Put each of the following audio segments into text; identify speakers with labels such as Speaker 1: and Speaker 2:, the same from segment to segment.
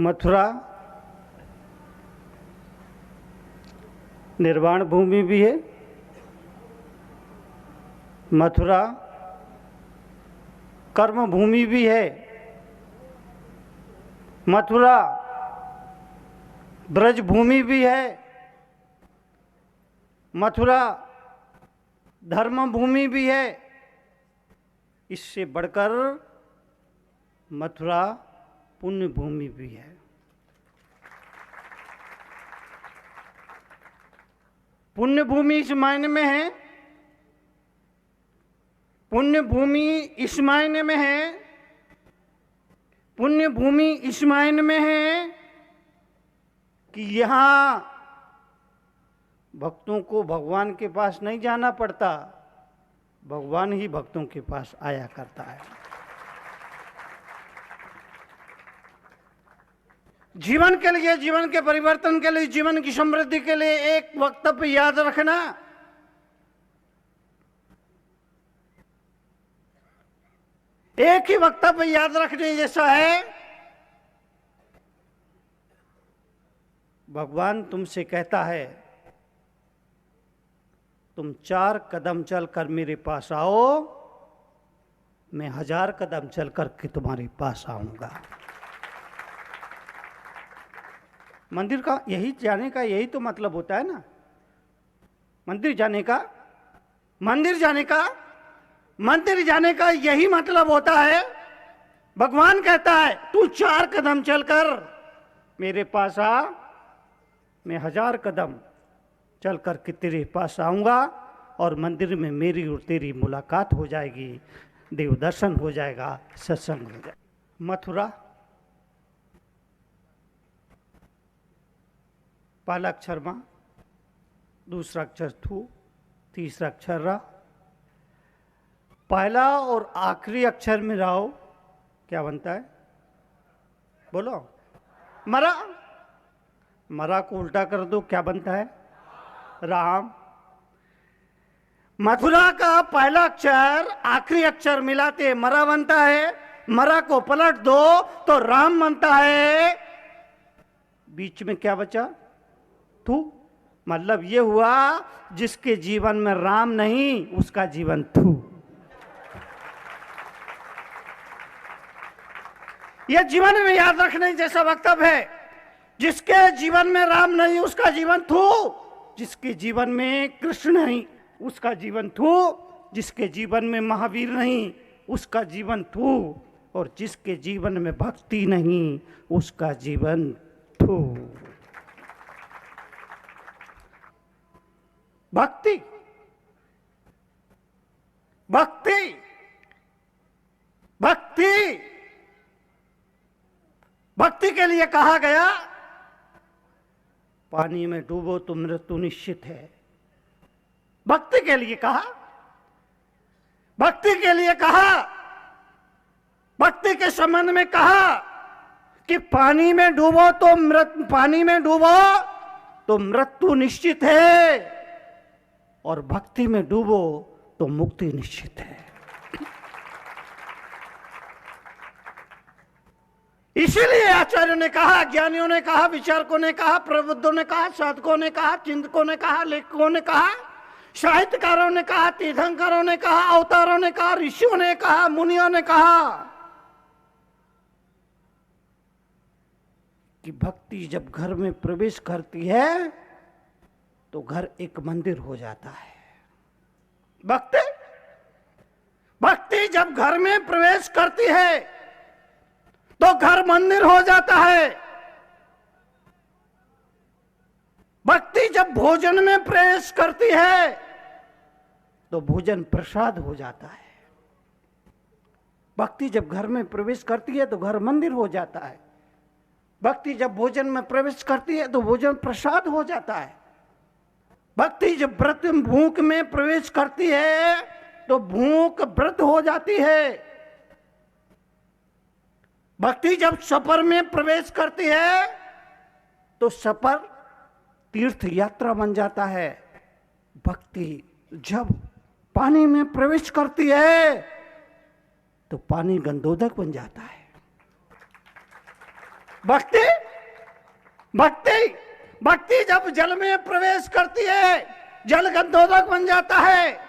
Speaker 1: मथुरा निर्वाण भूमि भी है, मथुरा कर्म भूमि भी है, मथुरा ब्रज भूमि भी है, मथुरा धर्म भूमि भी है। इससे बढ़कर मथुरा पुण्य भूमि भी है। पुण्य भूमि इस मायने में है, पुण्य भूमि इस मायने में है, पुण्य भूमि इस मायने में है कि यहाँ भक्तों को भगवान के पास नहीं जाना पड़ता, भगवान ही भक्तों के पास आया करता है। जीवन के लिए, जीवन के परिवर्तन के लिए, जीवन की समृद्धि के लिए एक वक्तव्य याद रखना, एक ही वक्तव्य याद रखने जैसा है। भगवान तुमसे कहता है तुम 4 कदम चलकर मेरे पास आओ, मैं 1000 कदम चलकर के तुम्हारे पास आऊंगा। मंदिर का यही जाने का यही तो मतलब होता है ना, मंदिर जाने का, मंदिर जाने का, मंदिर जाने का यही मतलब होता है। भगवान कहता है तू 4 कदम चलकर मेरे पास आ, मैं 1000 कदम चल कर के तेरे पास आऊंगा और मंदिर में मेरी और तेरी मुलाकात हो जाएगी, देव दर्शन हो जाएगा, सत्संग हो जाएगा। मथुरा पहला अक्षर मां, दूसरा अक्षर थू, तीसरा अक्षर रा। पहला और आखिरी अक्षर में राओ क्या बनता है? बोलो। मरा। मरा को उल्टा कर दो, क्या बनता है? राम। मथुरा का पहला अक्षर आखिरी अक्षर मिलाते मरा बनता है, मरा को पलट दो तो राम बनता है। बीच में क्या बचा? थू। मतलब ये हुआ जिसके जीवन में राम नहीं उसका जीवन थू। यह जीवन में याद रखने जैसा वक्तव्य है। जिसके जीवन में राम नहीं उसका जीवन थू, जिसके जीवन में कृष्ण नहीं उसका जीवन थू, जिसके जीवन में महावीर नहीं उसका जीवन थू, और जिसके जीवन में भक्ति नहीं उसका जीवन थू। भक्ति, भक्ति, भक्ति, भक्ति के लिए कहा गया पानी में डूबो तो मृत्यु निश्चित है। भक्ति के लिए कहा, भक्ति के लिए कहा, भक्ति के संबंध में कहा कि पानी में डूबो तो पानी में डूबो तो मृत्यु निश्चित है, और भक्ति में डूबो तो मुक्ति निश्चित है। इसीलिए आचार्यों ने कहा, ज्ञानियों ने कहा, विचारकों ने कहा, प्रबुद्धों ने कहा, साधकों ने कहा, चिंतकों ने कहा, लेखकों ने कहा, साहित्यकारों ने कहा, तीर्थंकरों ने कहा, अवतारों ने कहा, ऋषियों ने कहा, मुनियों ने कहा कि भक्ति जब घर में प्रवेश करती है तो घर एक मंदिर हो जाता है। भक्ति, भक्ति जब घर में प्रवेश करती है तो घर मंदिर हो जाता है। भक्ति जब भोजन में प्रवेश करती है तो भोजन प्रसाद हो जाता है। भक्ति जब घर में प्रवेश करती है तो घर मंदिर हो जाता है। भक्ति जब भोजन में प्रवेश करती है तो भोजन प्रसाद हो जाता है। भक्ति जब व्रत भूख में प्रवेश करती है तो भूख व्रत हो जाती है। भक्ति जब सफर में प्रवेश करती है तो सफर तीर्थ यात्रा बन जाता है। भक्ति जब पानी में प्रवेश करती है तो पानी गंधोदक बन जाता है। भक्ति भक्ति भक्ति जब जल में प्रवेश करती है, जल गंधोदक बन जाता है,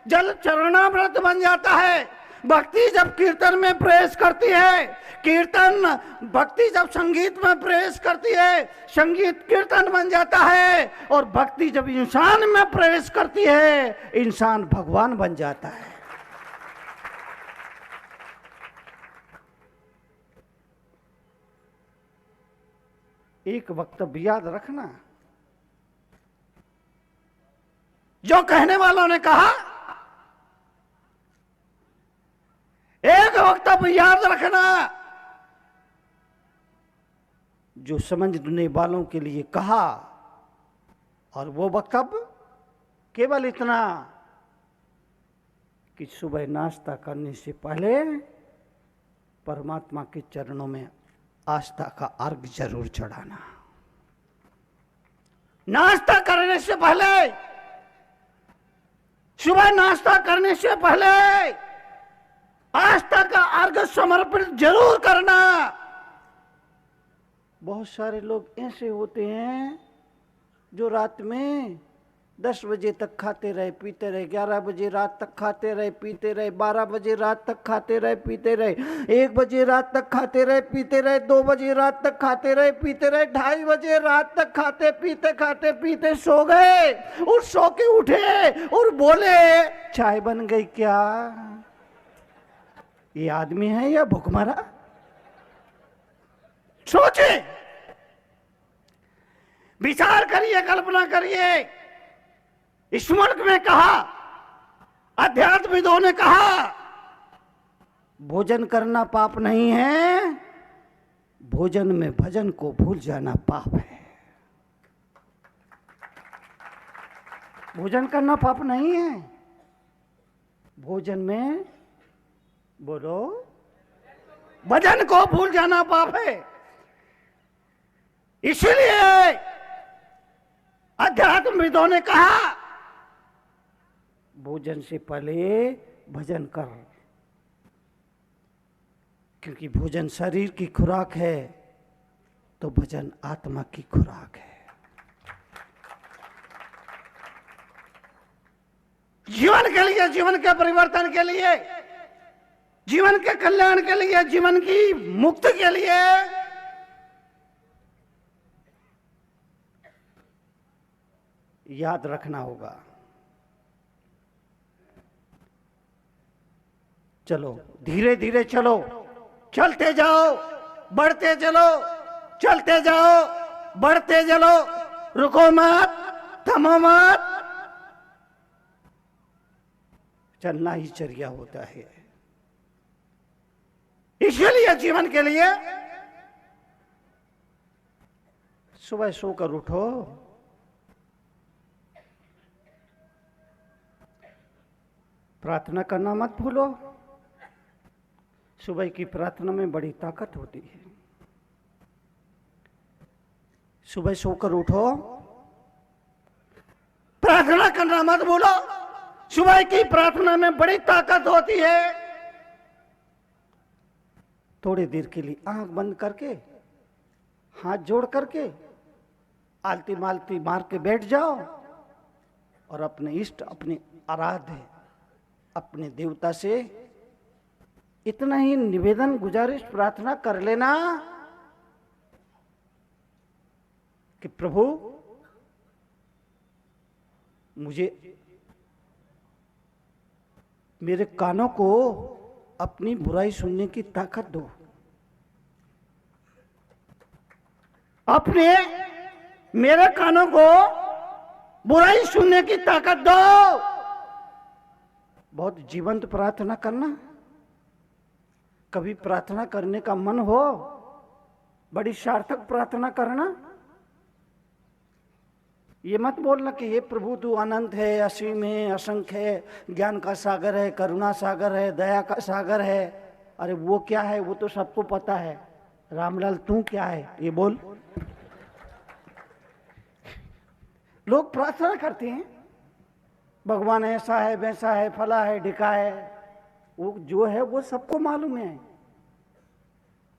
Speaker 1: जल चरणामृत बन जाता है। भक्ति जब कीर्तन में प्रवेश करती है, कीर्तन भक्ति जब संगीत में प्रवेश करती है, संगीत कीर्तन बन जाता है। और भक्ति जब इंसान में प्रवेश करती है, इंसान भगवान बन जाता है। एक वक्तव्य याद रखना, जो कहने वालों ने कहा, एक वक्तव्य याद रखना, जो समझने वालों के लिए कहा। और वो वक्तव्य केवल इतना कि सुबह नाश्ता करने से पहले परमात्मा के चरणों में आस्था का अर्घ जरूर चढ़ाना। नाश्ता करने से पहले, सुबह नाश्ता करने से पहले आस्था का अर्घ समर्पित जरूर करना। बहुत सारे लोग ऐसे होते हैं जो रात में 10 बजे तक खाते रहे पीते रहे, 11 बजे रात तक खाते रहे पीते रहे, 12 बजे रात तक खाते रहे पीते रहे, 1 बजे रात तक खाते रहे पीते रहे, 2 बजे रात तक खाते रहे पीते रहे, 2:30 बजे रात तक खाते पीते सो गए। और सो के उठे और बोले चाय बन गई क्या? ये आदमी है या भूखमरा? सोचे, विचार करिए, कल्पना करिए। इस मुल्क में कहा, अध्यात्मविदों ने कहा, भोजन करना पाप नहीं है, भोजन में भजन को भूल जाना पाप है। भोजन करना पाप नहीं है, भोजन में बोलो भजन को भूल जाना पाप है। इसलिए अध्यात्मविदों ने कहा भोजन से पहले भजन कर, क्योंकि भोजन शरीर की खुराक है तो भजन आत्मा की खुराक है। जीवन के लिए, जीवन के परिवर्तन के लिए, जीवन के कल्याण के लिए, जीवन की मुक्ति के लिए याद रखना होगा। चलो धीरे धीरे चलो, चलते जाओ, बढ़ते चलो, चलते जाओ, बढ़ते चलो, रुको मत, थमो मत। चलना ही चर्या होता है। इसलिए जीवन के लिए सुबह सोकर उठो, प्रार्थना करना मत भूलो। सुबह की प्रार्थना में बड़ी ताकत होती है। सुबह सोकर उठो, प्रार्थना करना मत भूलो। सुबह की प्रार्थना में बड़ी ताकत होती है। थोड़ी देर के लिए आंख बंद करके, हाथ जोड़ करके, आलती मालती मार के बैठ जाओ और अपने इष्ट, अपने आराध्य, अपने देवता से इतना ही निवेदन, गुजारिश, प्रार्थना कर लेना कि प्रभु मुझे, मेरे कानों को अपनी बुराई सुनने की ताकत दो, अपने मेरे कानों को बुराई सुनने की ताकत दो। बहुत जीवंत प्रार्थना करना। कभी प्रार्थना करने का मन हो, बड़ी सार्थक प्रार्थना करना। ये मत बोलना कि हे प्रभु तू अनंत है, असीम है, असंख्य है, ज्ञान का सागर है, करुणा सागर है, दया का सागर है। अरे वो क्या है, वो तो सबको पता है। रामलाल तू क्या है ये बोल। लोग प्रार्थना करते हैं, भगवान ऐसा है, वैसा है, फला है, ढिका है। वो जो है वो सबको मालूम है।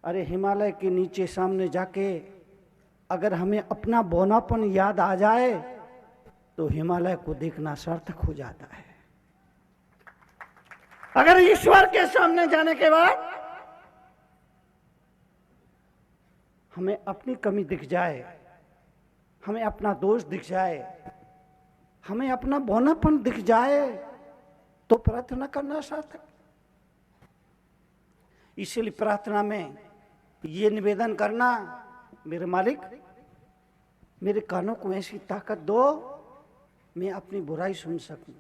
Speaker 1: अरे हिमालय के नीचे सामने जाके अगर हमें अपना बौनापन याद आ जाए तो हिमालय को देखना सार्थक हो जाता है। अगर ईश्वर के सामने जाने के बाद हमें अपनी कमी दिख जाए, हमें अपना दोष दिख जाए, हमें अपना बौनापन दिख जाए तो प्रार्थना करना सार्थक। इसीलिए प्रार्थना में ये निवेदन करना, मेरे मालिक मेरे कानों को ऐसी ताकत दो मैं अपनी बुराई सुन सकूं,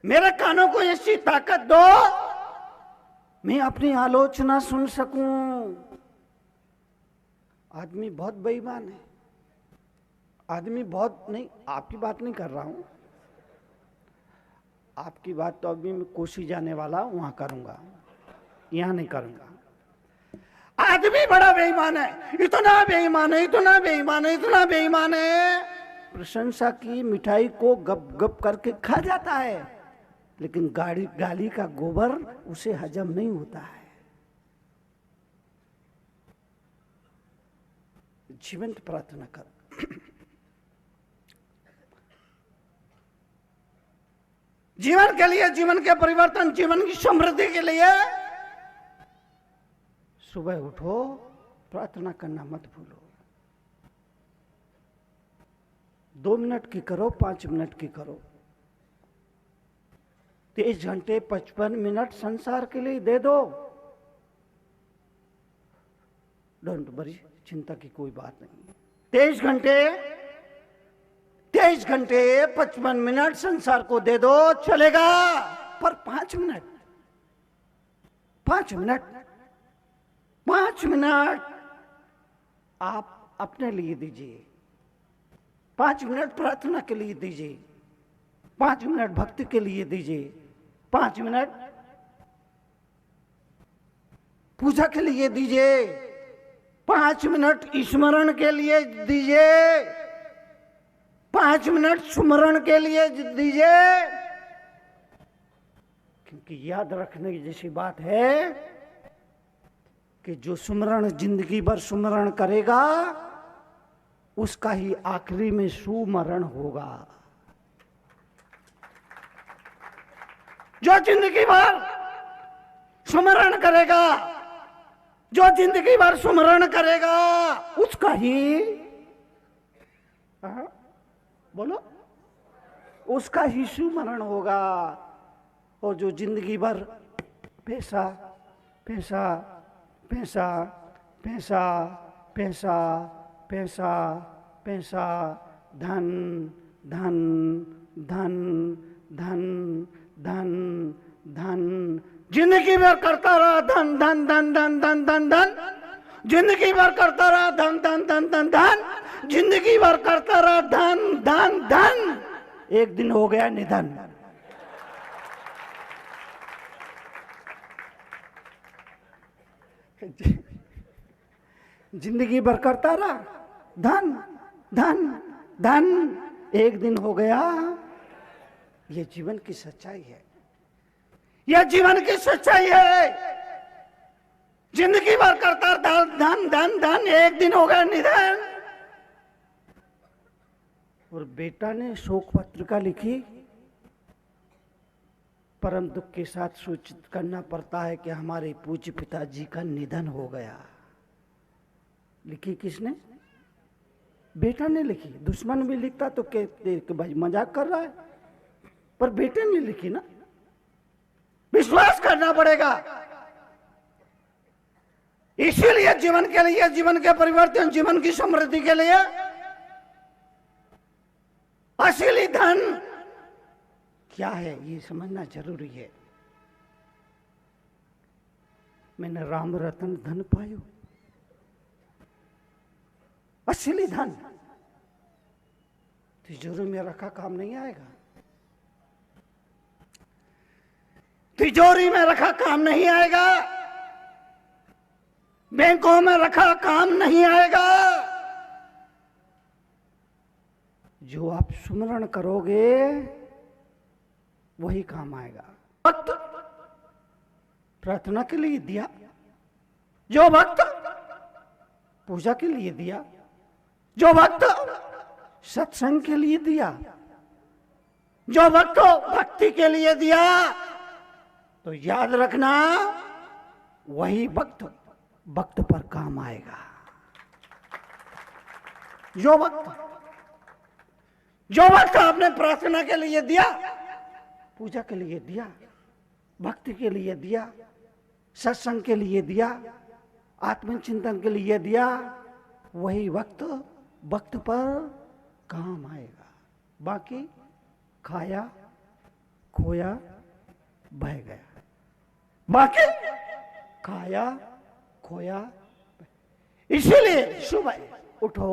Speaker 1: मेरे कानों को ऐसी ताकत दो मैं अपनी आलोचना सुन सकूं। आदमी बहुत बेईमान है, आदमी बहुत, नहीं आपकी बात नहीं कर रहा हूं, आपकी बात तो अभी मैं कोसी जाने वाला वहां करूंगा, यहां नहीं करूंगा। आदमी बड़ा बेईमान है, इतना बेईमान है, इतना बेईमान है, इतना बेईमान है, प्रशंसा की मिठाई को गप गप करके खा जाता है, लेकिन गाली का गोबर उसे हजम नहीं होता है। जीवंत प्रार्थना कर। जीवन के लिए, जीवन के परिवर्तन, जीवन की समृद्धि के लिए सुबह उठो, प्रार्थना करना मत भूलो। 2 मिनट की करो, 5 मिनट की करो, 23 घंटे 55 मिनट संसार के लिए दे दो। डोंट वरी, चिंता की कोई बात नहीं। 23 घंटे 55 मिनट संसार को दे दो, चलेगा, पर 5 मिनट 5 मिनट आप अपने लिए दीजिए, 5 मिनट प्रार्थना के लिए दीजिए, 5 मिनट भक्ति के लिए दीजिए, 5 मिनट पूजा के लिए दीजिए, 5 मिनट स्मरण के लिए दीजिए, 5 मिनट सुमरण के लिए दीजिए। क्योंकि याद रखने की जैसी बात है कि जो सुमरण जिंदगी भर सुमरण करेगा उसका ही आखिरी में सुमरण होगा। जो जिंदगी भर सुमरण करेगा, जो जिंदगी भर सुमरण करेगा उसका ही, बोलो, उसका ही सुमरण होगा। और जो जिंदगी भर पैसा पैसा पैसा पैसा पैसा पैसा पैसा, धन धन धन धन धन धन, जिंदगी भर करता रहा धन धन धन धन धन धन धन, जिंदगी भर करता रहा धन धन धन धन धन, जिंदगी भर करता रहा धन धन धन, एक दिन हो गया निधन। जिंदगी भर करता रहा धन धन धन, एक दिन हो गया। यह जीवन की सच्चाई है, यह जीवन की सच्चाई है। जिंदगी भर करता धन धन धन धन, एक दिन हो गया निधन। और बेटा ने शोक पत्रिका लिखी, परम दुख के साथ सूचित करना पड़ता है कि हमारे पूज्य पिताजी का निधन हो गया। लिखी किसने? बेटा ने लिखी। दुश्मन भी लिखता तो कहते कि भाई मजाक कर रहा है, पर बेटे ने लिखी ना। विश्वास करना पड़ेगा। इसीलिए जीवन के लिए, जीवन के परिवर्तन, जीवन की समृद्धि के लिए असली धन क्या है ये समझना जरूरी है। मैंने राम रतन धन पायो, असली धन तिजोरी में रखा काम नहीं आएगा। तिजोरी में रखा काम नहीं आएगा, बैंकों में रखा काम नहीं आएगा। जो आप सुमरण करोगे वही काम आएगा। वक्त प्रार्थना के लिए दिया, जो वक्त पूजा के लिए दिया, जो वक्त सत्संग के लिए दिया, जो वक्त भक्ति के लिए दिया, तो याद रखना वही वक्त वक्त पर काम आएगा। जो वक्त आपने प्रार्थना के लिए दिया, पूजा के लिए दिया, भक्ति के लिए दिया, सत्संग के लिए दिया, आत्मचिंतन के लिए दिया, वही वक्त वक्त पर काम आएगा। बाकी खाया खोया बह गया, बाकी खाया खोया। इसीलिए सुबह उठो,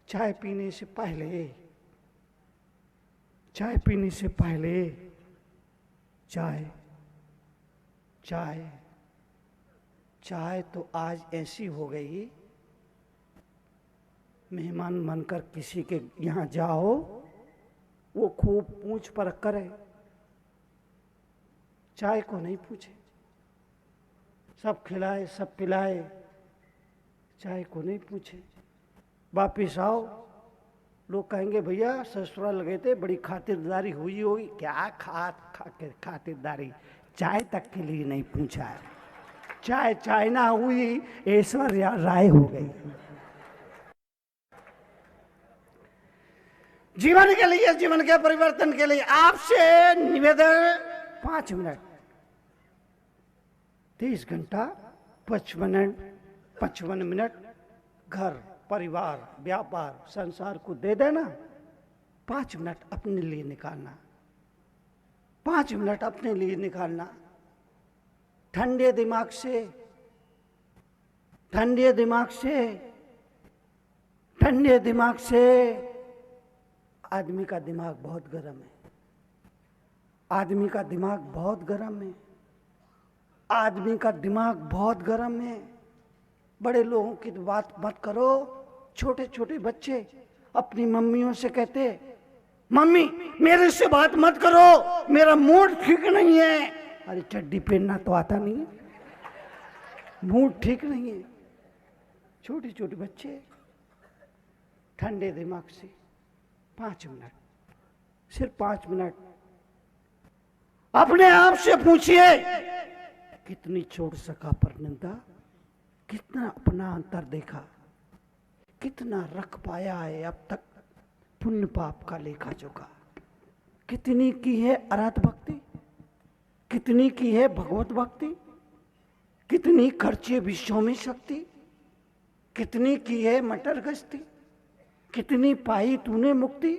Speaker 1: चाय पीने से पहले चाय चाय चाय तो आज ऐसी हो गई, मेहमान बनकर किसी के यहाँ जाओ, वो खूब पूछ परख करे, चाय को नहीं पूछे, सब खिलाए सब पिलाए, चाय को नहीं पूछे। वापिस आओ, लोग कहेंगे भैया ससुराल गए थे, बड़ी खातिरदारी हुई होगी। क्या खातिरदारी, चाय तक के लिए नहीं पूछा है। चाय ना हुई, ऐश्वर्या राय हो गई। जीवन के लिए, जीवन के परिवर्तन के लिए आपसे निवेदन, 5 मिनट, 30 घंटा 55 मिनट घर परिवार व्यापार संसार को दे देना, 5 मिनट अपने लिए निकालना, 5 मिनट अपने लिए निकालना। ठंडे दिमाग से आदमी का दिमाग बहुत गर्म है, आदमी का दिमाग बहुत गर्म है। बड़े लोगों की तो बात मत करो। छोटे छोटे बच्चे अपनी मम्मियों से कहते, मम्मी मेरे से बात मत करो, मेरा मूड ठीक नहीं है। अरे चड्डी पहनना तो आता नहीं है, मूड ठीक नहीं है। छोटे छोटे बच्चे ठंडे दिमाग से 5 मिनट, सिर्फ 5 मिनट अपने आप से पूछिए, कितनी छोड़ सका परनिंदा, कितना अपना अंतर देखा, कितना रख पाया है अब तक पुण्य पाप का लेखा जोखा, कितनी की है अराध भक्ति, कितनी की है भगवत भक्ति, कितनी खर्चे विश्व में शक्ति, कितनी की है मटर गश्ती, कितनी पाई तूने मुक्ति।